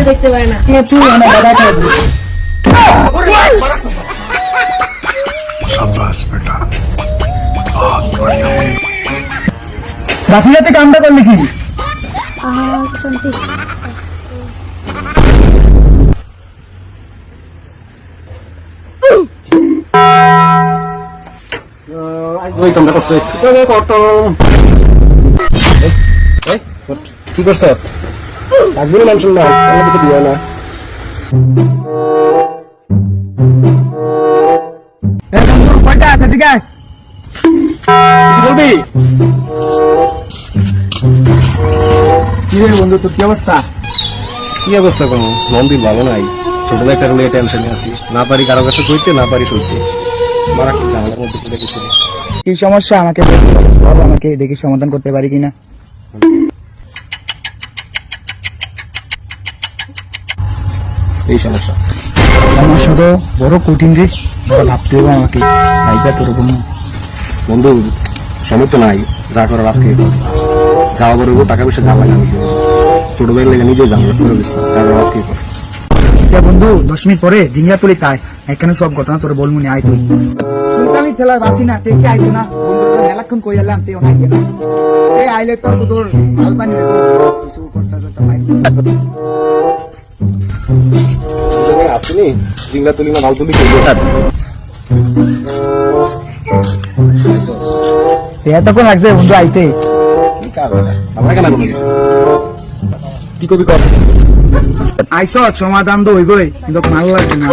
দেখতে পায় না। शाबाश बेटा बहुत बढ़िया। রাতে রাতে কামটা করলি কি? শান্তি কি করছ? একদিন মানুষ না আমাদের দিও না। বন্ধু কয়টা আছে ঠিক আছে? বলবি কি রে বন্ধু, তোর কি অবস্থা? কি অবস্থা কোনো মন দিন ভালো নাই, ছোটদের একটা নিয়ে টেনশনে আছি, না পারি কারো কাছে কইতে, না পারি শুনতে, মারাত্মক ঝামেলার মধ্যে পড়ে গেছি। কি সমস্যা আমাকে বল, আমাকে দেখি সমাধান করতে পারি কিনা। এই সমস্যা তো বড় কঠিন রে, বড় ভাবতে হবে আমাকে। ভাইবা তোর কোনো বন্ধু সময় তো নাই, যা করার আজকে যাওয়া বড় টাকা পয়সা ঝামেলা আমি ছোট ভাইয়ের লেগে নিজেও ঝামেলা করে দিচ্ছি, যা করার আজকে কর। বন্ধু 10 মিনিট পরে জিঙ্গা তুলি তাই এখানে সব ঘটনা তোর বলবো নি। আই তুই সুলতানি ঠেলা বাসি না, তে কি আইতো না বন্ধু, মেলাক্ষণ কই এলাম তেও নাই গেল। এই আইলে তো তোর মাল পানি কিছু করতে করতে ভাই আসিনি জিংলা তুলি না মাল তুলি করবো। এতক্ষণ লাগছে বন্ধু আইতে। কি কাজ আমরা কেন কোনো কিছু কি কবি কর আইস সমাধান তো হইবই, কিন্তু ভালো লাগবে না।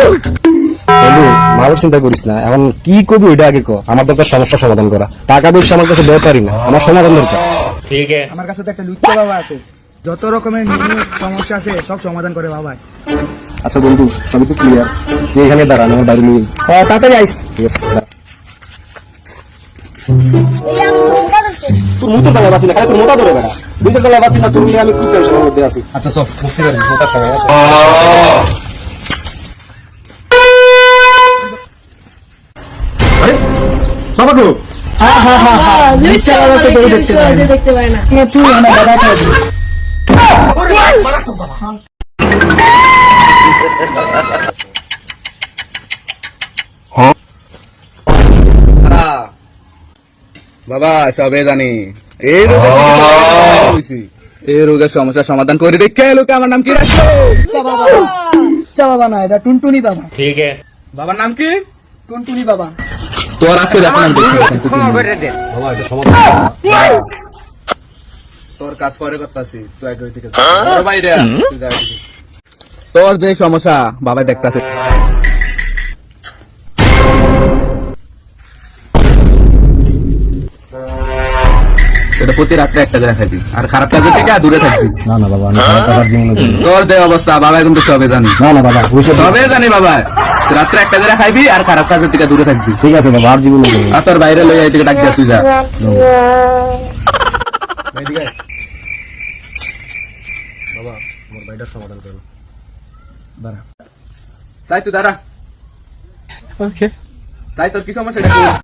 বন্ধু মালের চিন্তা করিস না, এখন কি করবি ওইটা আগে কর। আমার দরকার সমস্যা সমাধান করা, টাকা পয়সা আমার কাছে দরকারই না, আমার সমাধান দরকার। আমার কাছে তো একটা লুচ্চা বাবা আছে, যত রকমের সমস্যা আছে সব সমাধান করে বাবা। আচ্ছা বন্ধু সবই তো ক্লিয়ার, তুই এখানে দাঁড়ান, আমার বাড়ি নিয়ে তাড়াতাড়ি আইস। ঠিক আছে দাঁড়া। তোর মুখের তলায় বাসি না, খালি তোর মোটা ধরে বেড়া, নিজের তলায় বাসি না, তোর নিয়ে আমি খুব টেনশনের মধ্যে আছি। আচ্ছা চল মুক্তি পারি, মোটার সময় আছে। আরে বাবা গো, দেখতে পায় না। বাবা সবে জানি এই রোগের সমস্যার সমাধান করে দেখে লোকে আমার নাম কি রাখছো? বাবা না, এটা টুনটুনি বাবা। ঠিক আছে, বাবার নাম কি? টুনটুনি বাবা। তোর আজকে দেখো নাম বাবা এটা সমাধান। তোর কাজ পরে করতেছি, তুই আগে ওই দিকে যা। বড় ভাই রে, তুই যা ওইদিকে। তোর যে সমস্যা বাবা দেখতাছে, এটা প্রতি রাত্রে একটা করে খাবি, আর খারাপ কাজের থেকে দূরে থাকবি। না না বাবা, আমি খারাপ টাকার জীবনে করি না। তোর যে অবস্থা বাবা কিন্তু সবে জানি। না না বাবা ওইসব সবে জানি বাবা, রাত্রে একটা করে খাইবি আর খারাপ কাজের থেকে দূরে থাকবি। ঠিক আছে বাবা, আর জীবনে করি না। আর তোর বাইরে লইয়া এই থেকে ডাক দিয়া তুই যা। বাবা আমার ভাইটার সমাধান করো। সাই তুই দাঁড়া। ওকে সাই, তোর কি সমস্যা?